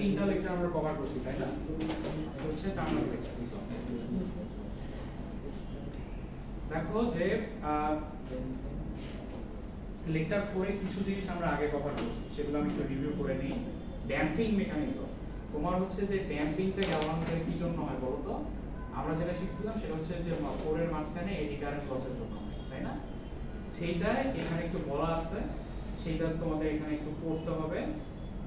তিনটা লেকচার আমরা কভার করছি তাই না? হচ্ছে 4 নম্বর লেকচার। দেখো যে লেকচার 4 এ কিছু জিনিস আমরা আগে কভার করছি, সেগুলো আমি একটু রিভিউ করে নিই। ড্যাম্পিং মেকানিজম, তোমার হচ্ছে যে ড্যাম্পিংটা গ্যালভানোমিটারে কি জন্য হয় বলো তো? আমরা যেটা শিখছিলাম সেটা হচ্ছে যে কোরের মাঝখানে এডি কারেন্ট লসের জন্য হয়, তাই না? সেইটা এখানে একটু বলা আছে, সেইটা তোমাদের এখানে একটু পড়তে হবে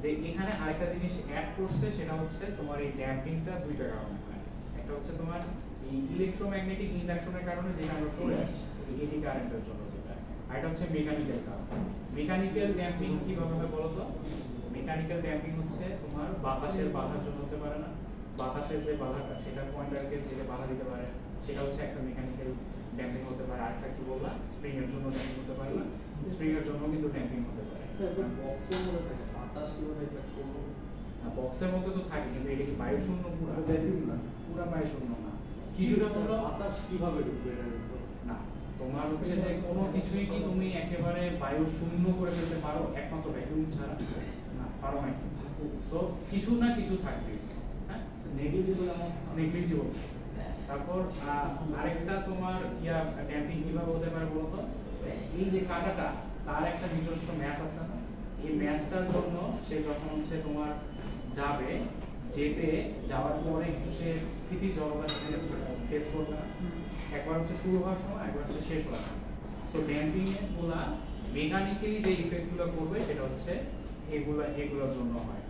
যে এখানে আরেকটা জিনিস অ্যাড করছে, সেটা হচ্ছে তোমার এই ড্যাম্পিংটা দুইটা কারণে হয়। একটা হচ্ছে তোমার এই ইলেকট্রোম্যাগনেটিক ইন্ডাকশনের কারণে, যেটা আমরা পড়ে আসছি এডি কারেন্টের জন্য যেটা, আর এটা হচ্ছে মেকানিক্যাল কারণ। মেকানিক্যাল ড্যাম্পিং কিভাবে হয় বলো তো? মেকানিক্যাল ড্যাম্পিং হচ্ছে তোমার বাতাসের বাধার জন্য হতে পারে না, বাতাসের যে বাধাটা সেটা পয়েন্টারকে যেটা বাধা দিতে পারে সেটা হচ্ছে একটা মেকানিক্যাল ড্যাম্পিং হতে পারে। আরেকটা কি বললা, স্প্রিং এর জন্য ড্যাম্পিং হতে পারে না, স্প্রিং এর জন্য কিন্তু ড্যাম্পিং হতে পারে। স্যার বক্সের মধ্যে থাকে বাতাস কিভাবে এফেক্ট করবে? না, বক্সের মধ্যে তো থাকে, কিন্তু এটা কি বায়ু শূন্য পুরো? ড্যাম্পিং না, পুরো বায়ু শূন্য না, কিছুটা হলো। বাতাস কিভাবে ঢুকবে এর ভিতর? না, তোমার হচ্ছে যে কোনো কিছুই কি তুমি একেবারে বায়ু শূন্য করে ফেলতে পারো একমাত্র ভ্যাকুয়াম ছাড়া? না, পারো না। সো কিছু না কিছু থাকবে, হ্যাঁ, নেগলিজিবল অ্যামাউন্ট, নেগলিজিবল। তারপর আরেকটা তোমার ড্যাম্পিং কিভাবে হতে পারে বলতো? এই যে কাঁটাটা, তার একটা নিজস্ব ম্যাস আছে না, এই ম্যাসটার জন্য সে যখন হচ্ছে তোমার যাবে, যেতে যাওয়ার পরে একটু সে স্থিতি জড়তা ফেস করবে না, একবার হচ্ছে শুরু হওয়ার সময়, একবার হচ্ছে শেষ হওয়ার সময়। সো ড্যাম্পিং এর গুলা মেকানিক্যালি যে ইফেক্ট গুলো করবে সেটা হচ্ছে এগুলোর জন্য হয়।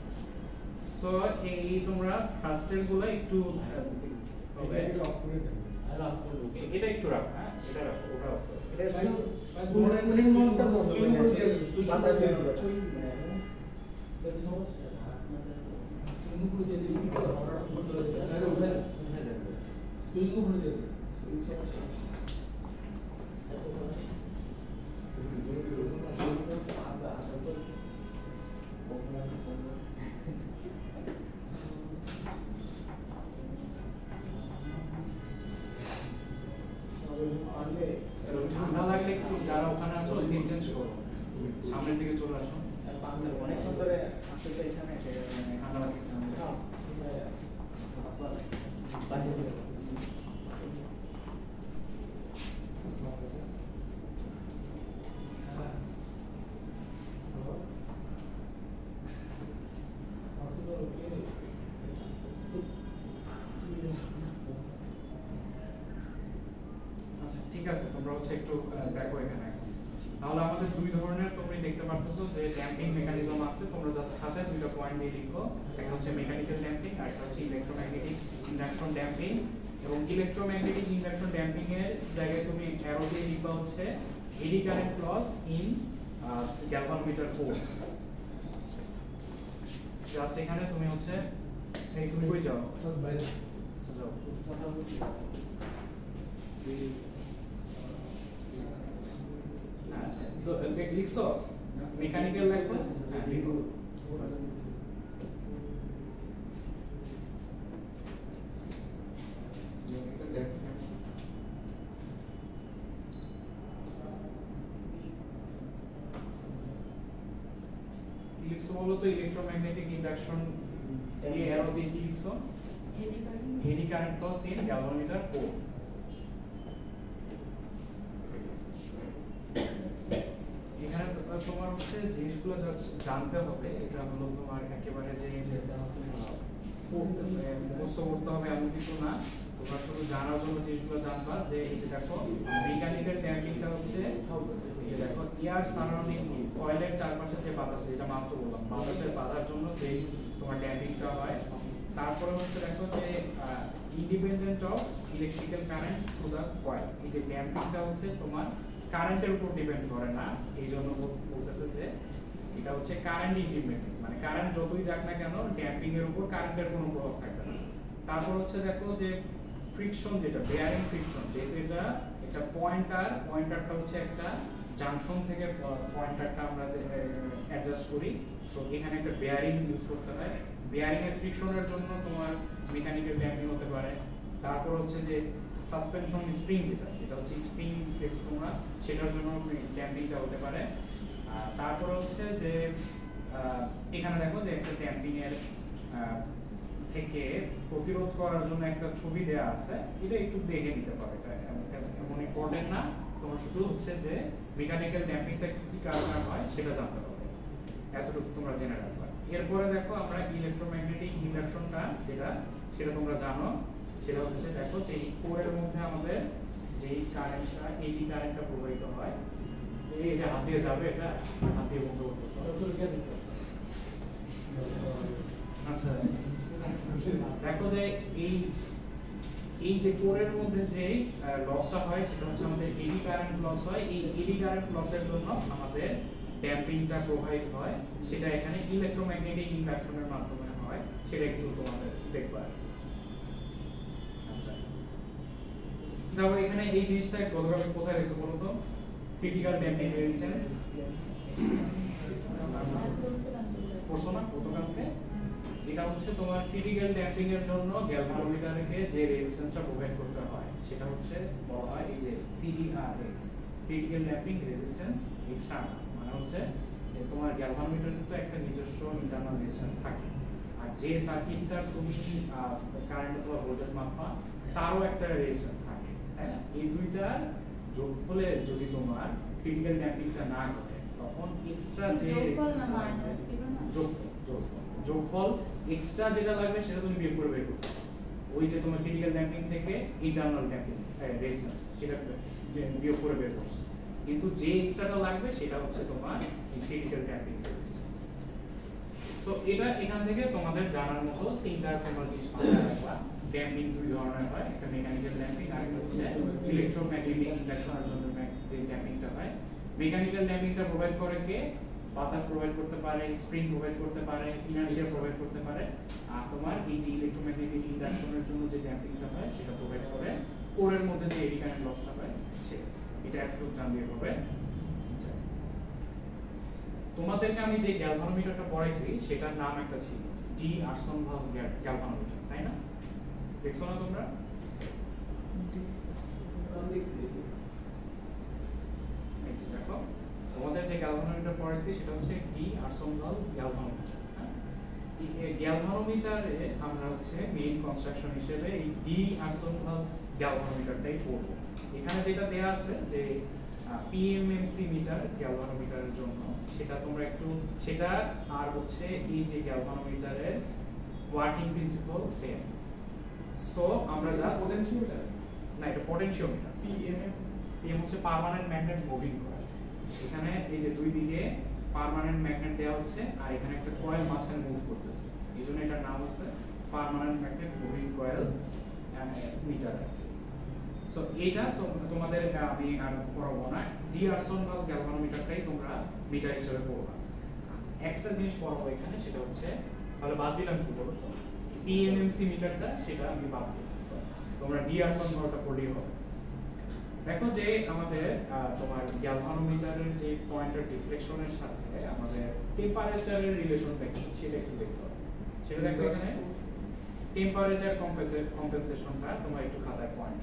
সো এই তোমরা ফার্স্টের গুলো একটু এটা একটু রাখ, হ্যাঁ, এটা রাখো, ওটা রাখো। এটা শুধু কুলিং মাউন্টটা বলতে বাতাস বের হবে। ঠান্ডা লাগলে একটু যারা ওখানে আছো সিট চেঞ্জ করো, সামনের দিকে চলে আসো। অনেকক্ষণ ধরে আসলে এখানে ঠান্ডা লাগছে। আচ্ছা ঠিক আছে, তোমরা হচ্ছে একটু দেখো এখানে। তাহলে আমাদের দুই ধরনের তোমরা দেখতে পারতেছো যে ড্যাম্পিং মেকানিজম আছে, তোমরা জাস্ট সাথে দুইটা পয়েন্ট দিয়ে লিখো। একটা হচ্ছে মেকানিক্যাল ড্যাম্পিং আর একটা হচ্ছে ইলেকট্রোম্যাগনেটিক ইন্ডাকশন ড্যাম্পিং। এবং ইলেকট্রোম্যাগনেটিক ইন্ডাকশন ড্যাম্পিং এর জায়গায় তুমি অ্যারো দিয়ে লিখবা হচ্ছে eddy current loss in galvanometer code. Just এখানে তুমি হচ্ছে এই তুমি কই যাও, বাইরে যাও তো লিখছো মেকানিক্যাল লাগবে, হ্যাঁ লিখো। কি লিখছো বলো তো? ইলেকট্রোম্যাগনেটিক ইন্ডাকশন এই অ্যারো দিয়ে কি লিখছো? Eddy current loss in galvanometer code. এখানে তোমার হচ্ছে জিনিসগুলো জাস্ট জানতে হবে, এটা হলো তোমার একেবারে যে মুখস্থ করতে হবে এমন কিছু না, তোমরা শুধু জানার জন্য জিনিসগুলো জানবা। যে এই যে দেখো মেকানিক্যাল ড্যাম্পিংটা হচ্ছে এই যে দেখো এয়ার সারাউন্ডিং কয়েলের চারপাশে যে বাতাস, যেটা মাত্র বললাম, বাতাসের বাধার জন্য যে তোমার ড্যাম্পিংটা হয়। তারপরে হচ্ছে দেখো যে independent of electrical current through the coil, এই যে ড্যাম্পিংটা হচ্ছে তোমার কারেন্টের উপর ডিপেন্ড করে না, এই জন্য বলতেছে যে এটা হচ্ছে কারেন্ট ইন্ডিপেন্ডেন্ট, মানে কারেন্ট যতই যাক না কেন ড্যাম্পিং এর উপর কারেন্টের কোনো প্রভাব থাকবে না। তারপর হচ্ছে দেখো যে ফ্রিকশন, যেটা বেয়ারিং ফ্রিকশন, যেহেতু এটা পয়েন্টারটা হচ্ছে একটা জাংশন থেকে পয়েন্টারটা আমরা অ্যাডজাস্ট করি, সো এখানে একটা বেয়ারিং ইউজ করতে হয়। বেয়ারিং এর ফ্রিকশনের জন্য তোমার মেকানিক্যাল ড্যাম্পিং হতে পারে। তারপর হচ্ছে যে সাসপেনশন স্প্রিং, যেটা হচ্ছে স্প্রিং টেক্সট তোমরা, সেটার জন্য ড্যাম্পিংটা হতে পারে। তারপর হচ্ছে যে এখানে দেখো যে একটা ড্যাম্পিং এর থেকে প্রতিরোধ করার জন্য একটা ছবি দেয়া আছে, এটা একটু দেখে নিতে পারো, এটা এমন ইম্পর্টেন্ট না, তোমার শুধু হচ্ছে যে মেকানিক্যাল ড্যাম্পিংটা কি কারণে হয় সেটা জানতে হবে, এতটুকু তোমরা জেনে রাখবা। এরপরে দেখো আমরা ইলেকট্রোম্যাগনেটিক ইন্ডাকশনটা যেটা সেটা তোমরা জানো, সেটা হচ্ছে দেখো যে এই কোরের মধ্যে আমাদের যেই কারেন্টটা এডি কারেন্টটা প্রবাহিত হয়, এই যে হাত দিয়ে যাবে, এটা হাত দিয়ে বন্ধ করতেছে। আচ্ছা দেখো যে এই যে কোরের মধ্যে যে লসটা হয় সেটা হচ্ছে আমাদের এডি কারেন্ট লস হয়। এই এডি কারেন্ট লসের জন্য আমাদের ড্যাম্পিংটা প্রোভাইড হয়, সেটা এখানে ইলেকট্রোম্যাগনেটিক ইন্ডাকশনের মাধ্যমে হয়, সেটা একটু তোমাদের দেখবা। আচ্ছা তারপর এখানে এই জিনিসটা গতকাল কোথায় দেখছো বলো তো, ক্রিটিক্যাল ড্যাম্পিং রেজিস্ট্যান্স পড়ছো না গতকালকে? এটা হচ্ছে তোমার ক্রিটিক্যাল ড্যাম্পিং এর জন্য গ্যালভানোমিটারকে যে রেজিস্ট্যান্সটা প্রোভাইড করতে হয় সেটা হচ্ছে বলা হয় এই যে সিডিআরএস, ক্রিটিক্যাল ড্যাম্পিং রেজিস্ট্যান্স এক্সটার্নাল, মানে হচ্ছে তোমার গ্যালভানোমিটারের তো একটা নিজস্ব ইন্টারনাল রেজিস্ট্যান্স থাকে, আর যে সার্কিটটা তুমি কারেন্ট অথবা ভোল্টেজ মাপবা তারও একটা রেজিস্ট্যান্স থাকে, তাই না? এই দুইটার যোগফলে যদি তোমার ক্রিটিক্যাল ড্যাম্পিংটা না ঘটে তখন এক্সট্রা যে যোগফল এক্সট্রা যেটা লাগবে সেটা তুমি বিয়োগ করে বের করতেছো, ওই যে তোমার ক্রিটিক্যাল ড্যাম্পিং থেকে ইন্টারনাল ড্যাম্পিং রেজিস্ট্যান্স সেটা বিয়োগ করে বের করছো, কিন্তু যে এক্সট্রাটা লাগবে সেটা হচ্ছে তোমার ক্রিটিক্যাল ড্যাম্পিং রেজিস্ট্যান্স। সো এটা এখান থেকে তোমাদের জানার মতো তিনটা তোমরা জিনিস মাথায় রাখবা। ড্যাম্পিং দুই ধরনের হয়, একটা মেকানিক্যাল ড্যাম্পিং আর একটা হচ্ছে ইলেকট্রোম্যাগনেটিক ইন্ডাকশনের জন্য যে ড্যাম্পিংটা হয়। মেকানিক্যাল ড্যাম্পিংটা প্রোভাইড করে কে? বাতাস প্রোভাইড করতে পারে, স্প্রিং প্রোভাইড করতে পারে, ইনার্শিয়া প্রোভাইড করতে পারে, আর তোমার এই যে ইলেকট্রোম্যাগনেটিক ইন্ডাকশনের জন্য যে ড্যাম্পিংটা হয় সেটা প্রোভাইড করে কোরের মধ্যে যে এডি কারেন্ট লসটা হয় সেটা। এটা একটু জানলে হবে। আচ্ছা তোমাদেরকে আমি যে গ্যালভানোমিটারটা পড়াইছি সেটার নাম একটা ছিল ডি আর্সনভাল গ্যালভানোমিটার, তাই না? দেখছো না তোমরা? দেখো তোমাদের যে গ্যালভানোমিটার পড়াইছি সেটা হচ্ছে ডি আর্সনভাল গ্যালভানোমিটার। এই গ্যালভানোমিটারে আমরা হচ্ছে মেইন কনস্ট্রাকশন হিসেবে এই ডি আর্সনভাল গ্যালভানোমিটারটাই পড়ব। এখানে যেটা দেয়া আছে যে পিএমএমসি মিটার গ্যালভানোমিটারের জন্য, সেটা তোমরা একটু সেটা আর হচ্ছে এই যে গ্যালভানোমিটারের ওয়ার্কিং প্রিন্সিপাল সেম। সো আমরা জাস্ট পোটেনশিওমিটার না, এটা পটেনশিওমিটার। পিএম হচ্ছে পার্মানেন্ট ম্যাগনেট মুভিং কয়েল। এখানে এই যে দুই দিকে পার্মানেন্ট ম্যাগনেট দেওয়া হচ্ছে আর এখানে একটা কয়েল মাঝখানে মুভ করতেছে, এইজন্য এটার নাম হচ্ছে permanent magnet moving coil meter. So এটা তোমাদের আমি আর পড়াবো না, ডি আর্সনভাল গ্যালভানোমিটারটাই তোমরা মিটার হিসেবে পড়বা। একটা জিনিস পড়াবো এখানে, সেটা হচ্ছে তাহলে বাদ দিলাম কি বলো তো, পিএমএমসি মিটারটা সেটা আমি বাদ দিলাম, তোমরা ডি আর্সনভালটা পড়লেই হবে। দেখো যে আমাদের তোমার গ্যালভানোমিটারের যে পয়েন্টার ডিফ্লেকশনের সাথে আমাদের টেম্পারেচারের রিলেশনটা কি সেটা একটু দেখতে হবে। সেটা দেখো এখানে টেম্পারেচার কম্পেনসেশনটা তোমার একটু খাতায় পয়েন্ট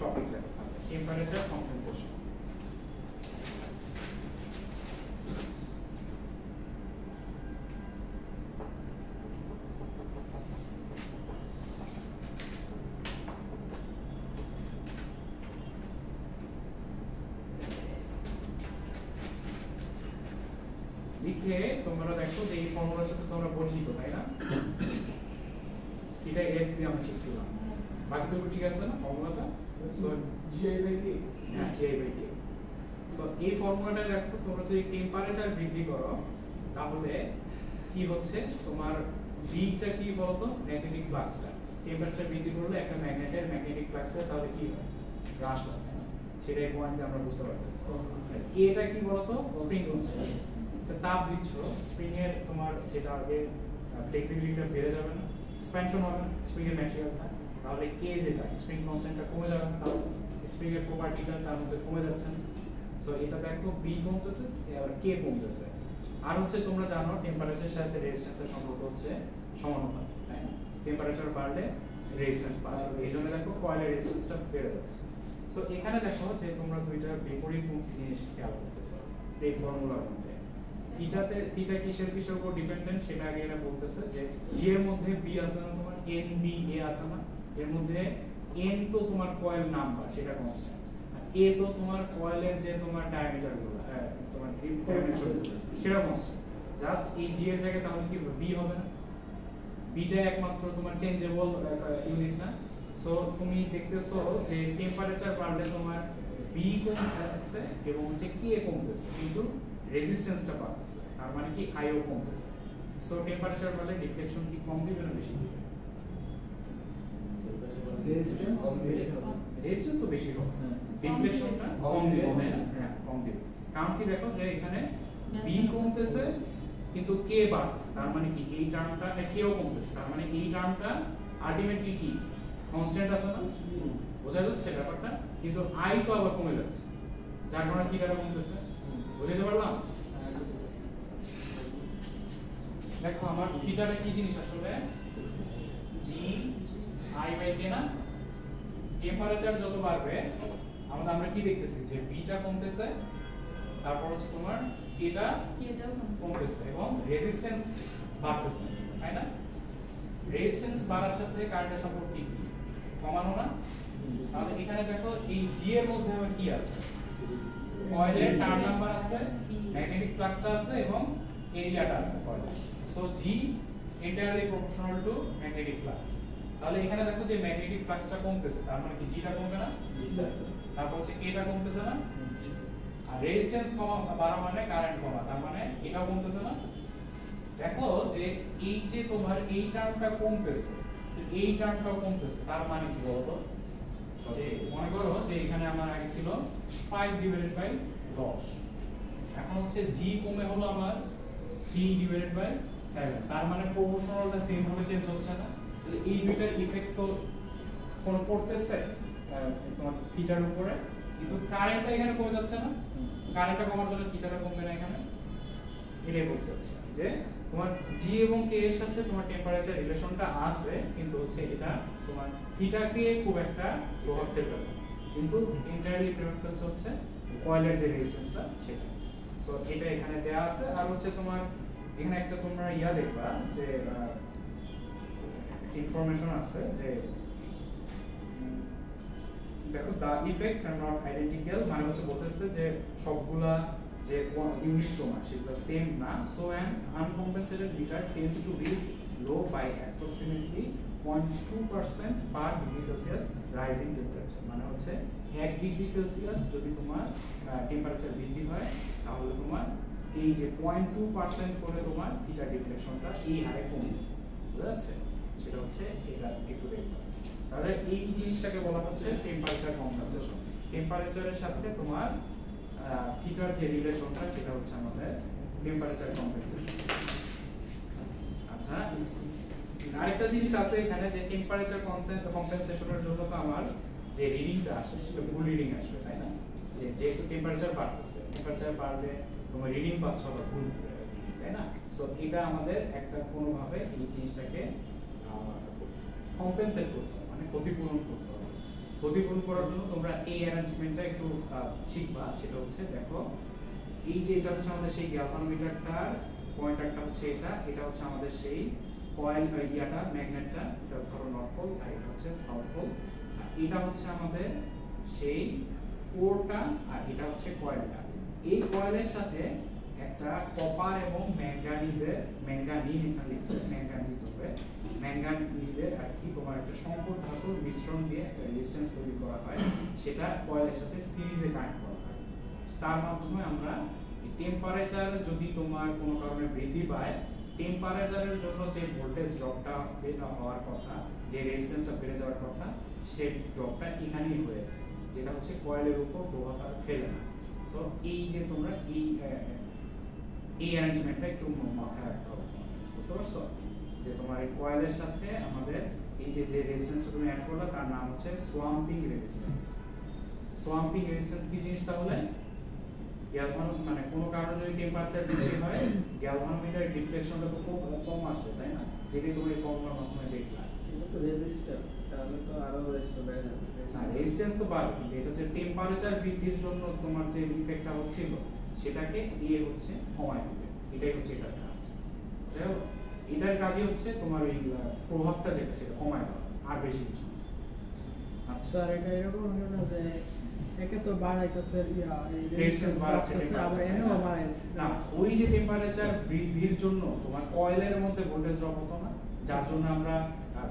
টপিক লেখা থাকবে, টেম্পারেচার কম্পেনসেশন। লিখে তোমরা দেখো যে এই ফর্মুলার সাথে তোমরা পরিচিত, তাই না? এটা এফ দিয়ে আমরা শিখছিলাম, বাকি তো ঠিক আছে না ফর্মুলাটা? সো জিআই বাই কে, হ্যাঁ জিআই বাই কে। সো এই ফর্মুলাটা দেখো তোমরা যদি টেম্পারেচার বৃদ্ধি করো তাহলে কি হচ্ছে, তোমার দিকটা কি বলতো, ম্যাগনেটিক ফ্লাক্সটা টেম্পারেচার বৃদ্ধি করলে একটা ম্যাগনেটের ম্যাগনেটিক ফ্লাক্সে তাহলে কি হয়, হ্রাস হয়, সেটাই পয়েন্টে আমরা বুঝতে পারতেছি। এটা কি বলতো, স্প্রিং কনস্ট্যান্ট। তাপ দিচ্ছ স্প্রিং এর, তোমার যেটা আগে ফ্লেক্সিবিলিটিটা বেড়ে যাবে না, এক্সপ্যানশন হবে না স্প্রিং এর ম্যাটেরিয়ালটা, তাহলে কে যেটা স্প্রিং কনস্ট্যান্টটা কমে যাবে না, তাহলে স্প্রিং এর প্রপার্টিটা তার মধ্যে কমে যাচ্ছে না। সো এটা দেখো বি কমতেছে আর কে কমতেছে। আর হচ্ছে তোমরা জানো টেম্পারেচারের সাথে রেজিস্ট্যান্সের সম্পর্ক হচ্ছে সমানুপাত, তাই না? টেম্পারেচার বাড়লে রেজিস্ট্যান্স বাড়ে, এইজন্য দেখো কয়েলের রেজিস্ট্যান্সটা বেড়ে যাচ্ছে। সো এখানে দেখো যে তোমরা দুইটা বিপরীতমুখী জিনিস খেয়াল করতেছো এই ফর্মুলার মধ্যে। থিটা কিসের উপর ডিপেন্ডেন্ট সেটা আগে এরা বলতেছে যে জি এর মধ্যে বি আছে না তোমার এন বি এ আছে না, এর মধ্যে এন তো তোমার কয়েল নাম্বার সেটা কনস্ট্যান্ট, আর এ তো তোমার কয়েলের যে তোমার ডায়ামিটার গুলো তোমার ডায়ামিটার সেটা কনস্ট্যান্ট। জাস্ট এই জি এর জায়গায় তাহলে কি বি হবে না, বিটা একমাত্র তোমার চেঞ্জেবল ইউনিট না। সো তুমি দেখতেছো যে টেম্পারেচার বাড়লে তোমার বি কমতেছে এবং হচ্ছে কে কমতেছে, কিন্তু রেজিস্ট্যান্সটা বাড়তেছে, তার মানে কি আইও কমতেছে। সো টেম্পারেচার বাড়লে ডিফ্লেকশন কি কম দিবে না বেশি দিবে? রেজিস্ট্যান্স কম বেশি হবে, রেজিস্ট্যান্স তো বেশি হবে, ডিফ্লেকশনটা কম দিবে, তাই না? হ্যাঁ কম দিবে। কারণ কি দেখো যে এখানে বি কমতেছে কিন্তু কে বাড়তেছে, তার মানে কি এই টার্মটা কেও কমতেছে, তার মানে এই টার্মটা আলটিমেটলি কি কনস্ট্যান্ট আছে না, বোঝা যাচ্ছে ব্যাপারটা? কিন্তু আই তো আবার কমে যাচ্ছে, যার কারণে থিটাটা কমতেছে। বুঝতে পারলাম? দেখো আমার থিটাটা কি জিনিস আসলে, জি আই বাই কে না। টেম্পারেচার যত বাড়বে আমরা কি দেখতেছি যে বিটা কমতেছে, তারপর হচ্ছে তোমার কেটা কমতেছে এবং রেজিস্ট্যান্স বাড়তেছে, তাই না? রেজিস্ট্যান্স বাড়ার সাথে কারেন্টের সম্পর্ক কি কমানো না? তাহলে এখানে দেখো এই জি এর মধ্যে আবার কি আছে, কয়েলের টার্ন নাম্বার আছে, ম্যাগনেটিক ফ্লাক্সটা আছে এবং এরিয়াটা আছে কয়েলের। So G entirely proportional to magnetic flux. তাহলে এখানে দেখো যে ম্যাগনেটিক ফ্লাক্সটা কমতেছে, তার মানে কি জিটা কমবে না? তারপর হচ্ছে কেটা কমতেছে না? আর রেজিস্ট্যান্স কমা বাড়া মানে কারেন্ট কমা, তার মানে এটাও কমতেছে না? দেখো যে এই যে তোমার এই টার্মটা কমতেছে, তো এই টার্মটাও কমতেছে, তার মানে কি বলতো, যে মনে করো যে এখানে আমার আগে ছিল 5/10, এখন হচ্ছে জি কমে হলো আমার 3/7, তার মানে প্রপোর্শনালটা সেম ভাবে চেঞ্জ হচ্ছে না। তাহলে এই দুইটার ইফেক্ট তো কোন পড়তেছে তোমার থিটার উপরে, কিন্তু কারেন্টটা এখানে কমে যাচ্ছে না, কারেন্টটা কমার জন্য থিটাটা কমবে না এখানে, এটাই বলতে চাচ্ছি যে তোমার জি এবং কে এর সাথে তোমার টেম্পারেচার রিলেশনটা আছে, কিন্তু হচ্ছে এটা তোমার থিটাকে খুব একটা প্রভাব ফেলতেছে না, কিন্তু এন্টায়ারলি প্রভাব ফেলছে হচ্ছে কয়েলের যে রেজিস্ট্যান্সটা সেটা। সো এটা এখানে দেয়া আছে। আর হচ্ছে তোমার এখানে একটা তোমরা দেখবা যে ইনফরমেশন আছে যে দেখো দা ইফেক্ট আর নট আইডেন্টিক্যাল, মানে হচ্ছে বলতেছে যে সবগুলা যে ইউনিট তোমার সেগুলো সেম না। So an uncompensated meter tends to read low by approximately 0.2% per degree Celsius rising temperature, মানে হচ্ছে 1 ডিগ্রি সেলসিয়াস যদি তোমার টেম্পারেচার বৃদ্ধি হয় তাহলে তোমার এই যে 0.2% করে তোমার থিটা ডিফ্লেকশনটা এই হারে কমে যাবে। বুঝা যাচ্ছে? সেটা হচ্ছে এটা একটু দেখবা। তাহলে এই জিনিসটাকে বলা হচ্ছে টেম্পারেচার কম্পেনসেশন। টেম্পারেচারের সাথে তোমার থিটার যে রিলেশনটা সেটা হচ্ছে আমাদের টেম্পারেচার কম্পেনসেশন। আচ্ছা, আরেকটা জিনিস আছে এখানে যে টেম্পারেচার কম্পেনসেশনের জন্য তো আমার যে রিডিংটা আসে সেটা ভুল রিডিং আসবে, তাই না? যে যেহেতু টেম্পারেচার বাড়তেছে, টেম্পারেচার বাড়লে তোমার রিডিং পাচ্ছ বা ভুল রিডিং, তাই না? সো এটা আমাদের একটা কোনোভাবে এই জিনিসটাকে কম্পেনসেট করতে হবে, মানে ক্ষতিপূরণ করতে হবে। ক্ষতিপূরণ করার জন্য তোমরা এই অ্যারেঞ্জমেন্টটা একটু শিখবা। সেটা হচ্ছে দেখো এই যে এটা হচ্ছে আমাদের সেই গ্যালভানোমিটারটার পয়েন্টারটা হচ্ছে এটা হচ্ছে আমাদের সেই কয়েল ইয়াটা ম্যাগনেটটা, এটা ধরো নর্থ পোল আর এটা হচ্ছে সাউথ পোল, আর এটা হচ্ছে আমাদের সেই কোরটা আর এটা হচ্ছে কয়েলটা। এই কয়েলের সাথে একটা কপার এবং ম্যাঙ্গানিজের ম্যাঙ্গানিজের আর কি তোমার একটা সংকর ধাতুর মিশ্রণ দিয়ে একটা রেজিস্ট্যান্স তৈরি করা হয়, সেটা কয়েলের সাথে সিরিজে কানেক্ট করা হয়। তার মাধ্যমে আমরা টেম্পারেচার যদি তোমার কোনো কারণে বৃদ্ধি পায়, টেম্পারেচারের জন্য যে ভোল্টেজ ড্রপটা হওয়ার কথা, যে রেজিস্ট্যান্সটা বেড়ে যাওয়ার কথা, সেই ড্রপটা এখানেই হয়েছে, যেটা হচ্ছে কয়েলের উপর প্রভাব ফেলে না। সো এই যে তোমরা এই অ্যারেঞ্জমেন্টটা একটু মাথায় রাখতে হবে, বুঝতে পারছো? যে তোমার এই কয়েলের সাথে আমাদের এই যে রেজিস্ট্যান্সটা তুমি অ্যাড করলে তার নাম হচ্ছে সোয়াম্পিং রেজিস্ট্যান্স। সোয়াম্পিং রেজিস্ট্যান্স কি জিনিস তাহলে? মানে কোনো কারণে যদি টেম্পারেচার বৃদ্ধি হয়, গ্যালভানোমিটারের ডিফ্লেকশনটা তো খুব কম আসবে, তাই না? যেটা তুমি এই ফর্মুলার মাধ্যমে দেখলা। এটা তো রেজিস্টর, তাহলে তো আরো রেজিস্টর বেড়ে যাবে। না, রেজিস্ট্যান্স তো বাড়বে, কিন্তু এটা হচ্ছে টেম্পারেচার বৃদ্ধির জন্য তোমার যে ইফেক্টটা হচ্ছিল সেটাকে হচ্ছে কমায় দিবে। এটাই হচ্ছে এটার কাজ। বুঝা গেল? এটার কাজই হচ্ছে তোমার এই প্রভাবটা যেটা সেটা কমায় দেওয়া, আর বেশি কিছু না। আচ্ছা, স্যার এটা এরকম হলো না যে একে তো বাড়াইতেছে রেজিস্ট্যান্স বাড়াচ্ছে, আবার এনেও বাড়াই না, ওই যে টেম্পারেচার বৃদ্ধির জন্য তোমার কয়েলের মধ্যে ভোল্টেজ ড্রপ হতো না, যার জন্য আমরা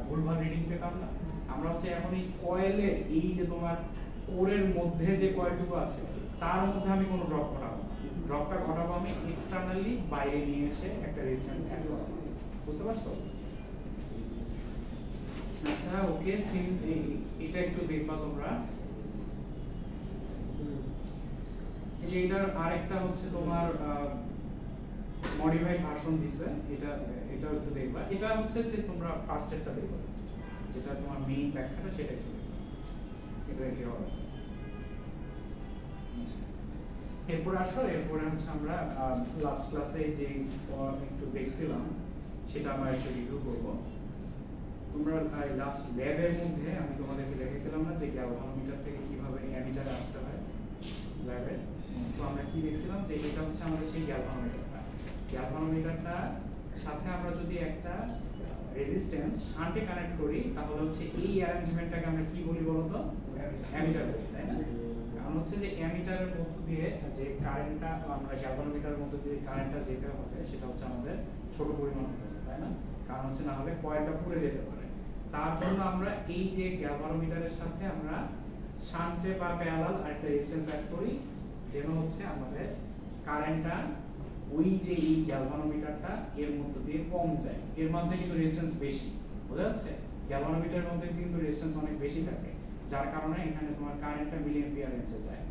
ভুলভাল রিডিং পেতাম না। আমরা হচ্ছে এখন এই কয়েলের এই যে তোমার কোরের মধ্যে যে কয়েলটুকু আছে তার মধ্যে আমি কোনো ড্রপ ঘটাবো না, ড্রপটা ঘটাবো আমি এক্সটার্নালি বাইরে নিয়ে এসে একটা রেজিস্ট্যান্স অ্যাড করব। বুঝতে পারছো? আচ্ছা, ওকে, এটা একটু দেখবা তোমরা। এই যে এটার আরেকটা হচ্ছে তোমার মডিফাইড ভার্সন দিছে, এটা একটু দেখবা। এটা হচ্ছে যে তোমরা ফার্স্ট সেটটা দেখবা, যেটা তোমার মেইন ব্যাখ্যাটা সেটা একটু দেখবা, এটা কি হবে। আচ্ছা, এরপর আসো, এরপরে হচ্ছে আমরা লাস্ট ক্লাসে যে একটু দেখছিলাম সেটা আমরা একটু রিভিউ করব। তোমরা লাস্ট ল্যাবের মধ্যে আমি তোমাদেরকে দেখিয়েছিলাম না যে গ্যালভানোমিটার থেকে কিভাবে অ্যামিটারে আসতে হয় ল্যাবে। সো আমরা কি দেখছিলাম যে এটা হচ্ছে আমাদের সেই গ্যালভানোমিটারটা সাথে আমরা যদি একটা রেজিস্ট্যান্স শান্টে কানেক্ট করি তাহলে হচ্ছে এই অ্যারেঞ্জমেন্টটাকে আমরা কি বলি বলতো? অ্যামিটার বলি, তাই না? কারণ হচ্ছে যে অ্যামিটারের মধ্য দিয়ে যে কারেন্টটা আমরা গ্যালভানোমিটারের মধ্যে যে কারেন্টটা যেতে হবে সেটা হচ্ছে আমাদের ছোট পরিমাণ হতে হবে, তাই না? কারণ হচ্ছে না হলে কয়েলটা পুড়ে যেতে পারে। তার জন্য আমরা এই যে গ্যালভানোমিটারের সাথে আমরা শান্টে বা প্যারালাল আরেকটা রেজিস্ট্যান্স অ্যাড করি, যেন হচ্ছে আমাদের কারেন্টটা ওই যে এই গ্যালভানোমিটারটা এর মধ্য দিয়ে কম যায়। এর মধ্যে কিন্তু রেজিস্ট্যান্স বেশি, বোঝা যাচ্ছে? গ্যালভানোমিটারের মধ্যে কিন্তু রেজিস্ট্যান্স অনেক বেশি থাকে, যার কারণে এখানে তোমার কারেন্টটা মিলিঅ্যাম্পিয়ার রেঞ্জে যায়।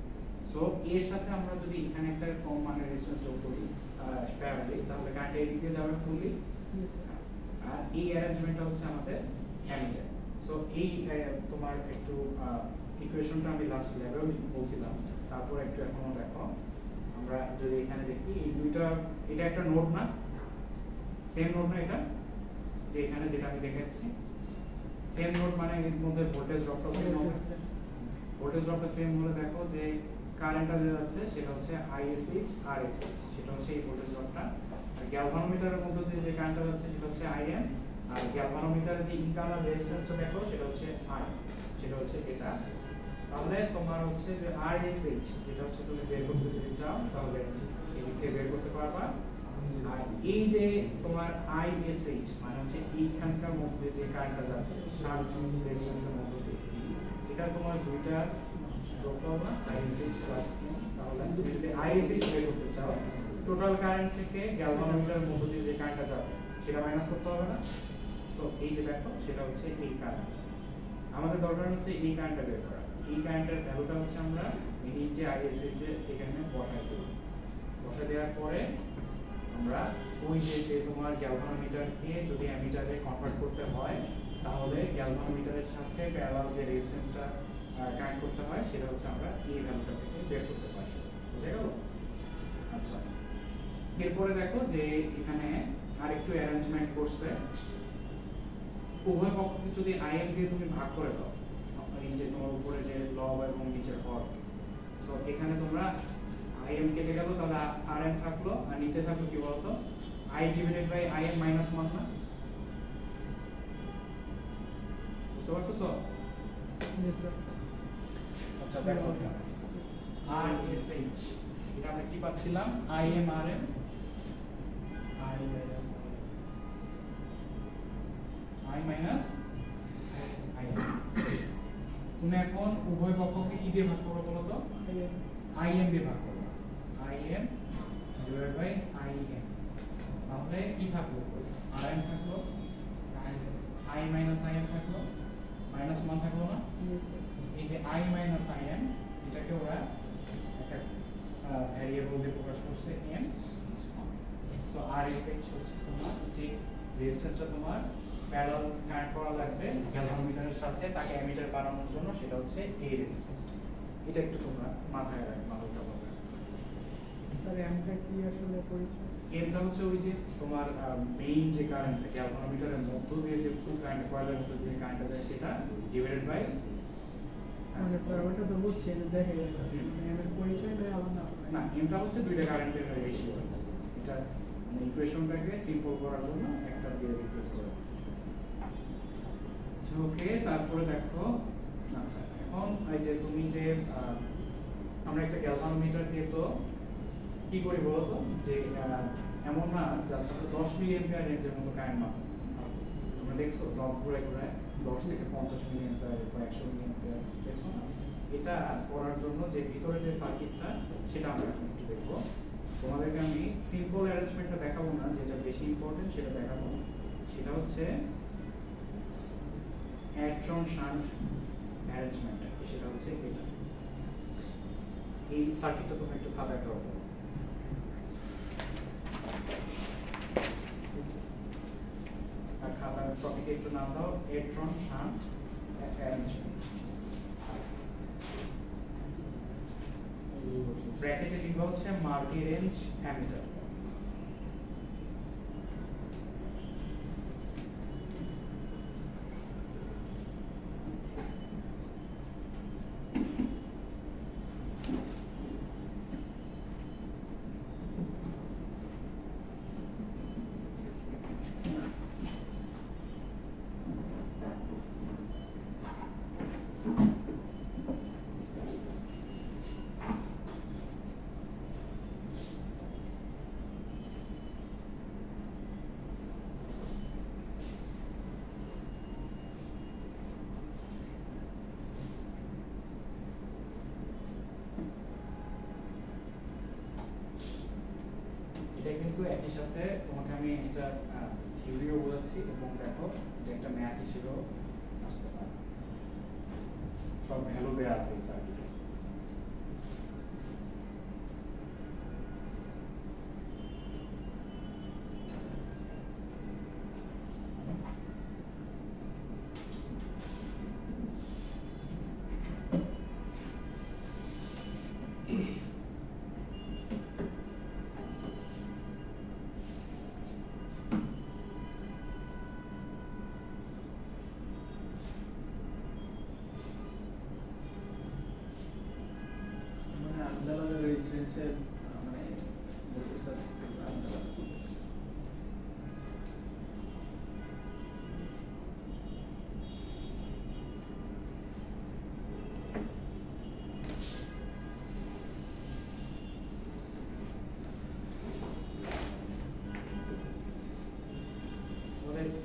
সো এর সাথে আমরা যদি এখানে একটা কম মানের রেজিস্ট্যান্স যোগ করি প্যারালালি, তাহলে কারেন্ট এই দিকে যাবে ফুলি, আর এই অ্যারেঞ্জমেন্টটা হচ্ছে আমাদের অ্যামিটার। সো এই তোমার একটু ইকুয়েশনটা আমি লাস্ট লেভেল বলছিলাম, তারপর একটু এখনো দেখো। আমরা যদি এখানে দেখি এই দুইটা, এটা একটা নোড না, সেম নোড না এটা, যে এখানে যেটা আমি দেখাচ্ছি সেম নোড, মানে এর মধ্যে ভোল্টেজ ড্রপটা সেম হবে। ভোল্টেজ ড্রপটা সেম হলে দেখো যে কারেন্টটা যে আছে সেটা হচ্ছে ISH আর SH, সেটা হচ্ছে এই ভোল্টেজ ড্রপটা। আর গ্যালভানোমিটারের মধ্যে দিয়ে যে কারেন্টটা যাচ্ছে সেটা হচ্ছে IM, আর গ্যালভানোমিটারের যে ইন্টারনাল রেজিস্ট্যান্সটা দেখো সেটা হচ্ছে I, সেটা হচ্ছে এটা। তাহলে তোমার হচ্ছে যে RSH যেটা হচ্ছে তুমি বের করতে যদি চাও তাহলে এই দিক থেকে বের করতে পারবা। আর এই যে তোমার ISH মানে হচ্ছে এইখানকার মধ্যে যে কারেন্টটা যাচ্ছে শান্ট রেজিস্ট্যান্সের মধ্যে দিয়ে, এটা তোমার দুইটা যোগ করবা ISH প্লাস Q। তাহলে তুমি যদি ISH বের করতে চাও টোটাল কারেন্ট থেকে গ্যালভানোমিটারের মধ্যে দিয়ে যে কারেন্টটা যাবে সেটা মাইনাস করতে হবে না? সো এই যে দেখো সেটা হচ্ছে এই কারেন্ট, আমাদের দরকার হচ্ছে এই কারেন্টটা বের করা। এই কারেন্টের ভ্যালুটা হচ্ছে আমরা এই যে ISH এর এখানে বসাই দেব। বসাই দেওয়ার পরে আমরা ওই যে তোমার গ্যালভানোমিটারকে যদি অ্যামিটারে কনভার্ট করতে হয় তাহলে গ্যালভানোমিটারের সাথে প্যারালাল যে রেজিস্ট্যান্সটা কানেক্ট করতে হয় সেটা হচ্ছে আমরা এই ভ্যালুটা থেকে বের করতে পারি। বুঝা গেল? আচ্ছা, এরপরে দেখো যে এখানে আরেকটু অ্যারেঞ্জমেন্ট করছে। উভয় পক্ষকে যদি IM দিয়ে তুমি ভাগ করে দাও, এই যে তোমার উপরে যে লব এবং নিচের হর, সো এখানে তোমরা IM কেটে গেল, তাহলে RM থাকলো, আর নিচে থাকলো কি বলতো I divided by IM minus 1 না? বুঝতে পারতেছো? আচ্ছা দেখো RSH, এটা আমরা কি পাচ্ছিলাম? IM RM I minus IM। তুমি এখন উভয় পক্ষকে কি দিয়ে ভাগ করবে বলো তো? IM দিয়ে ভাগ করবে, IM ডিভাইডেড বাই IM। তাহলে কি থাকলো? RM থাকলো, I মাইনাস IM থাকলো, মাইনাস 1 থাকলো না? এই যে I মাইনাস IM এটাকে ওরা একটা ভ্যারিয়েবল দিয়ে প্রকাশ করছে m। সো RSH হচ্ছে তোমার যে রেজিস্ট্যান্সটা তোমার প্যারালাল কানেক্ট করা লাগবে গ্যালভানোমিটারের সাথে তাকে অ্যামিটার বানানোর জন্য, সেটা হচ্ছে এই রেজিস্ট্যান্সটা। এটা একটু তোমরা মাথায় রাখবা হালকাভাবে। স্যার এমটা কি আসলে পরিচয়? এমটা হচ্ছে ওই যে তোমার মেইন যে কারেন্ট গ্যালভানোমিটারের মধ্য দিয়ে যে ফুল কারেন্ট কয়েলের মধ্যে যে কারেন্টটা যায় সেটা ডিভাইডেড বাই, মানে স্যার ওটা তো বুঝছি যে দেখে মানে এর পরিচয় নয় আলাদা না, এমটা হচ্ছে দুইটা কারেন্টের রেশিও। এটা মানে ইকুয়েশনটাকে সিম্পল করার জন্য একটা দিয়ে রিপ্লেস করে দিচ্ছি। ওকে, তারপরে দেখো, আচ্ছা এখন এই যে তুমি যে আমরা একটা গ্যালভানোমিটার দিয়ে তো কি করি বলো তো, যে এমন না জাস্ট আমরা 10 মিলি অ্যাম্পিয়ার রেঞ্জের মতো কারেন্ট মাপ, তোমরা দেখছো লগ ঘুরে ঘুরে 10 থেকে 50 মিলি অ্যাম্পিয়ার বা 100 মিলি অ্যাম্পিয়ার দেখছো না? এটা করার জন্য যে ভিতরে যে সার্কিটটা সেটা আমরা এখন একটু দেখবো। তোমাদেরকে আমি সিম্পল অ্যারেঞ্জমেন্টটা দেখাবো না, যেটা বেশি ইম্পর্টেন্ট সেটা দেখাবো। সেটা হচ্ছে অ্যাড্রন শান্ট অ্যারেঞ্জমেন্ট, সেটা হচ্ছে এটা। এই সার্কিটটা তোমরা একটু খাতায় ড্র করো। আর খাতার টপিকে একটু নাম দাও অ্যাড্রন শান্ট অ্যারেঞ্জমেন্ট। ব্র্যাকেটে লিখবা হচ্ছে মাল্টি রেঞ্জ অ্যামিটার। এটা কিন্তু একই সাথে তোমাকে আমি একটা থিওরিও বোঝাচ্ছি এবং দেখো যে একটা ম্যাথ হিসেবেও আসতে পারে, সব ভ্যালু দেওয়া আছে এই সার্কিটে। আলাদা রেজিস্ট্যান্সের মানে ভোল্টেজটা আলাদা।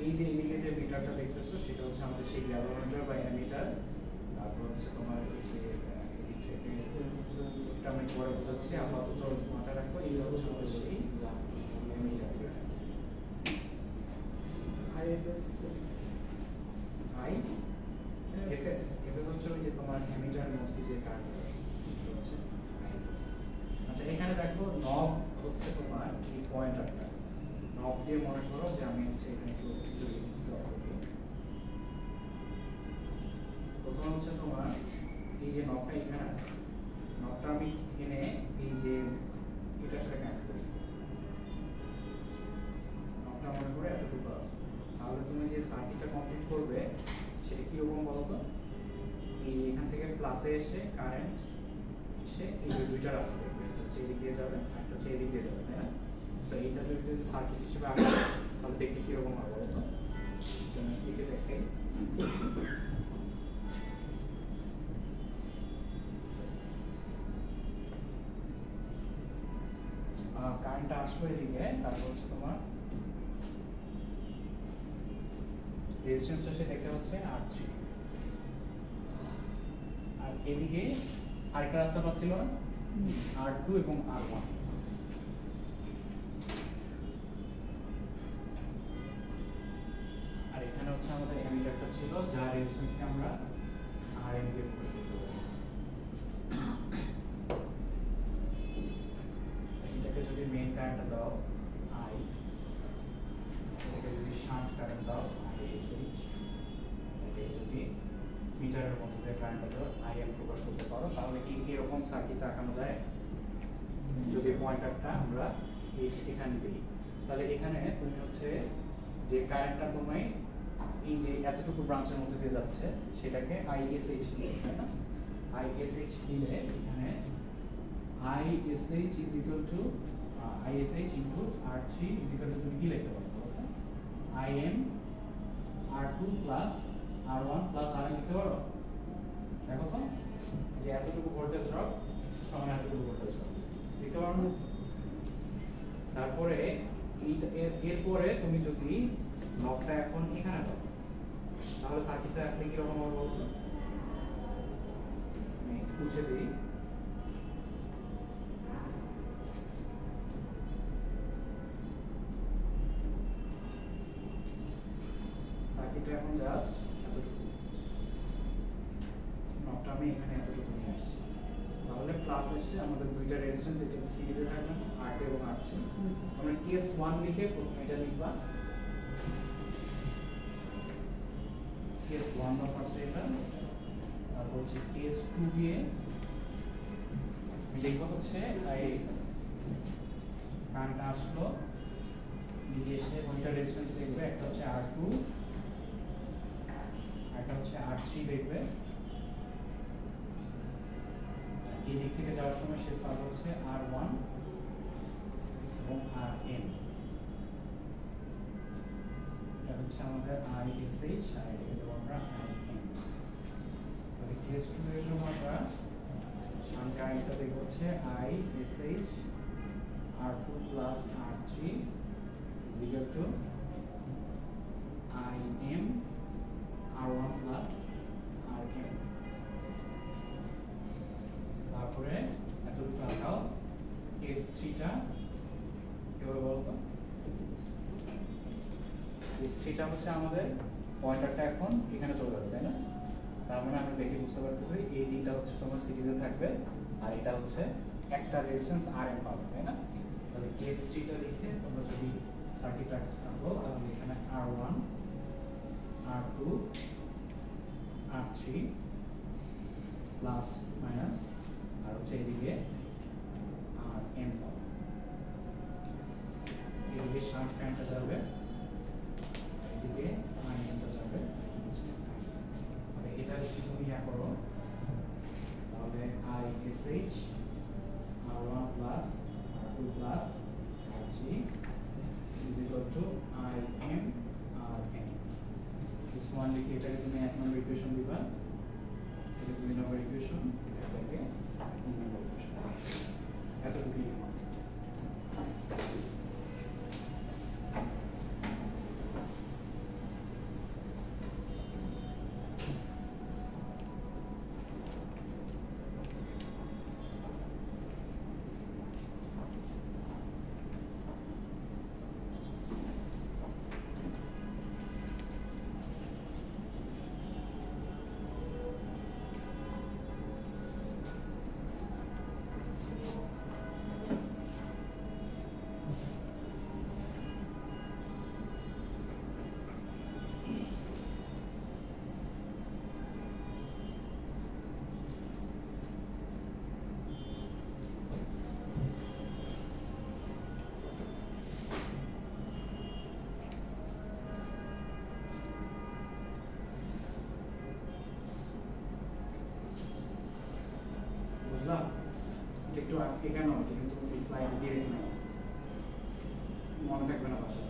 এই যে এদিকে যে মিটারটা দেখতেছো সেটা হচ্ছে আমাদের সেই গ্যালভানোমিটার বা অ্যামিটার। তারপর হচ্ছে তোমার এই যে এদিক থেকে এটা আমি পরে বোঝাচ্ছি, আপাতত মাথায় রাখবো এই হচ্ছে আমাদের সেই অ্যামিটার। আইএফএস আইএফএস হচ্ছে ওই যে তোমার অ্যামিটারের মধ্যে যে কার্ডটা আছে সেটা হচ্ছে আইএফএস। আচ্ছা এখানে দেখো নব হচ্ছে তোমার এই পয়েন্টারটা, নব দিয়ে মনে করো যে আমি হচ্ছে এখানে একটু ড্র করি। প্রথম হচ্ছে তোমার এই যে নবটা এখানে আছে, নবটা আমি এনে এই যে এটার সাথে কানেক্ট করি। নবটা মনে করে এতটুকু আছে, তাহলে তুমি যে সার্কিটটা কমপ্লিট করবে সেটা কিরকম বলো তো? এই এখান থেকে প্লাসে এসে কারেন্ট এসে এই যে দুইটা রাস্তা দেখবে, একটা হচ্ছে এদিক দিয়ে যাবে একটা হচ্ছে এদিক দিয়ে যাবে, তাই না? সো এইটা যদি সার্কিট হিসেবে আঁকা তাহলে দেখতে কিরকম হবে বলো তো? একে দেখাই। কারেন্টটা আসবে এদিকে, তারপর হচ্ছে তোমার রেজিস্ট্যান্সটা সে দেখতে হচ্ছে R3, আর এদিকে আরেকটা রাস্তা পাচ্ছিল না R2 এবং R1। আর এখানে হচ্ছে আমাদের অ্যামিটারটা ছিল যার রেজিস্ট্যান্সকে আমরা Rn দিয়ে প্রকাশ করতে পারি। এটাকে যদি মেইন কারেন্টটা দাও I, এটাকে যদি শান্ট কারেন্ট দাও ISH, এটাকে যদি মিটারের মধ্যে দিয়ে কারেন্টটা দাও IM প্রকাশ করতে পারো, তাহলে কি এরকম সার্কিট আঁকানো যায়? যদি পয়েন্টারটা আমরা এখানে দিই তাহলে এখানে তুমি হচ্ছে যে কারেন্টটা তুমি এই যে এতটুকু ব্রাঞ্চের মধ্যে দিয়ে যাচ্ছে সেটাকে ISH নিয়ে, তাই না? ISH নিলে এখানে ISH is equal to ISH into R3 is equal to তুমি কি লিখতে পারো IM R2 plus R1 plus R লিখতে পারো। দেখো তো যে এতটুকু ভোল্টেজ ড্রপ সমান এতটুকু ভোল্টেজ ড্রপ লিখতে পারো না। তারপরে এরপরে তুমি যদি লকটা এখন এখানে দাও তাহলে সার্কিটটা আপনি কিরকম হবে বলতো, আমি মুছে দিই। সার্কিটটা এখন জাস্ট এতটুকু, নবটা আমি এখানে এতটুকু নিয়ে আসছি, তাহলে প্লাস এসে আমাদের দুইটা রেজিস্ট্যান্স এটা সিরিজে থাকবে R2 এবং R3। আমরা কেস 1 লিখে প্রথমে এটা লিখবা, কেস 1 বা ফার্স্টে এটা, তারপর হচ্ছে কেস 2 দিয়ে লিখবো হচ্ছে এই কারেন্ট আসলো দিয়ে এসে দুইটা রেজিস্ট্যান্স দেখবে, একটা হচ্ছে R2 একটা হচ্ছে R3 দেখবে। এই দিক থেকে যাওয়ার সময় সে পাবে হচ্ছে R1 এবং Rn, এটা হচ্ছে আমাদের ISH আর এটাকে দেবো আমরা IN। তাহলে কেস 2 এর জন্য আমরা শান্ট কারেন্টটা দেখব হচ্ছে ISH R2 plus R3 is equal to IM R1 plus Rn। তারপরে এতটুকু রাখাও, কেস 3 টা কিভাবে বলতো, কেস 3 টা হচ্ছে আমাদের পয়েন্টারটা এখন এখানে চলে যাবে, তাই না? তার মানে আমি দেখে বুঝতে পারতেছি এই দিকটা হচ্ছে তোমার সিরিজে থাকবে আর এটা হচ্ছে একটা রেজিস্ট্যান্স Rm পাবে, তাই না? তাহলে কেস 3 টা লিখে তোমরা যদি সার্কিট রাখো তাহলে এখানে R1 R2 R3 plus minus আর হচ্ছে এদিকে Rn পাবে, এদিকে শান্ট কারেন্টটা যাবে, এদিকে Rnটা যাবে। মানে এটা যদি তুমি ইয়া করো তাহলে ISH R1 plus R2 plus R3 is equal to IM Rn। this one লিখে এটাকে তুমি 1 নম্বর ইকুয়েশন দিবা, এটা 2 নম্বর ইকুয়েশন, এটাকে 3 নম্বর ইকুয়েশন, এতটুকুই। বুঝলাম, একটু এখানে হতো কিন্তু স্লাইড দিয়ে রেখে মনে থাকবে না বাসায়।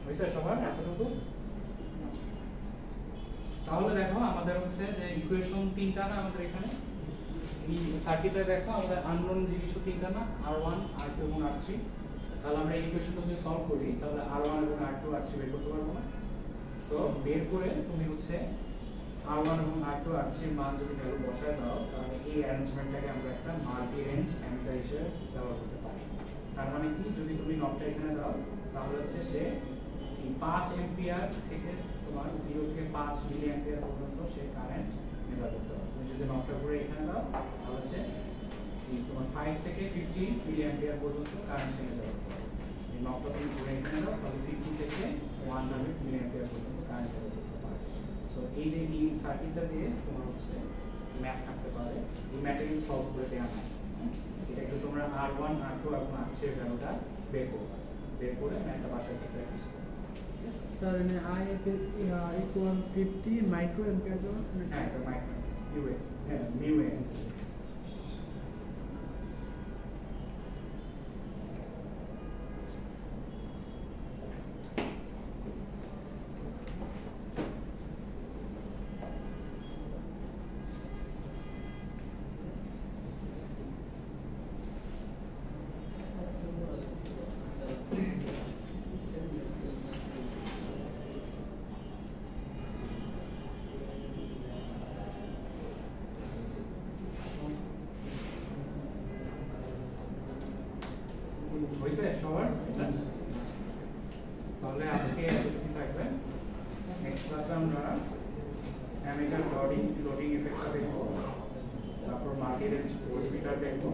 হয়েছে সবার এতটুকু? তাহলে দেখো আমাদের হচ্ছে যে ইকুয়েশন 3টা না আমাদের এখানে এই সার্কিটে দেখো আমাদের আননোন জিনিস 3টা না, R1 R2 এবং R3। তাহলে আমরা এই ইকুয়েশনটা যদি সলভ করি তাহলে R1 এবং R2 R3 বের করতে পারবো না। সো বের করে তুমি হচ্ছে R1 এবং R2 R3 এর মান যদি ভ্যালু বসায় দাও তাহলে এই অ্যারেঞ্জমেন্টটাকে আমরা একটা মাল্টি রেঞ্জ অ্যামিটার হিসেবে ব্যবহার করতে পারি। তার মানে কি, যদি তুমি নবটা এখানে দাও তাহলে হচ্ছে সে 5 এম্পিয়ার থেকে তোমার 0 থেকে 5 মিলি অ্যাম্পিয়ার পর্যন্ত সে কারেন্ট মেজার করতে পারবে। তুমি যদি নবটা করে এখানে দাও তাহলে হচ্ছে তোমার 5 থেকে 50 মিলি অ্যাম্পিয়ার পর্যন্ত কারেন্ট সে মেজার করতে পারবে। এই নবটা তুমি করে এখানে দাও তাহলে 50 থেকে 1 100 মিলি অ্যাম্পিয়ার পর্যন্ত কারেন্ট যেতে পারে। সো এই যে এই সার্কিটটা দিয়ে তোমার হচ্ছে ম্যাথ থাকতে পারে, এই ম্যাথটা কিন্তু সলভ করে দেওয়া হয়। এটা একটু তোমরা R1 R2 এবং R3 এর ভ্যালুটা বের করবে, বের করে ম্যাথটা বাসায় একটু প্র্যাকটিস করবে। স্যার এখানে I = 50 মাইক্রো অ্যাম্পিয়ার। হ্যাঁ, এটা মাইক্রো ইউএ, হ্যাঁ মিউএ। হয়েছে সবার? তাহলে আজকে এতটুকু থাকবে। নেক্সট ক্লাসে আমরা অ্যামিটার লোডিং এফেক্টটা দেখবো, তারপর মাল্টি রেঞ্জ ভোল্টমিটার দেখবো।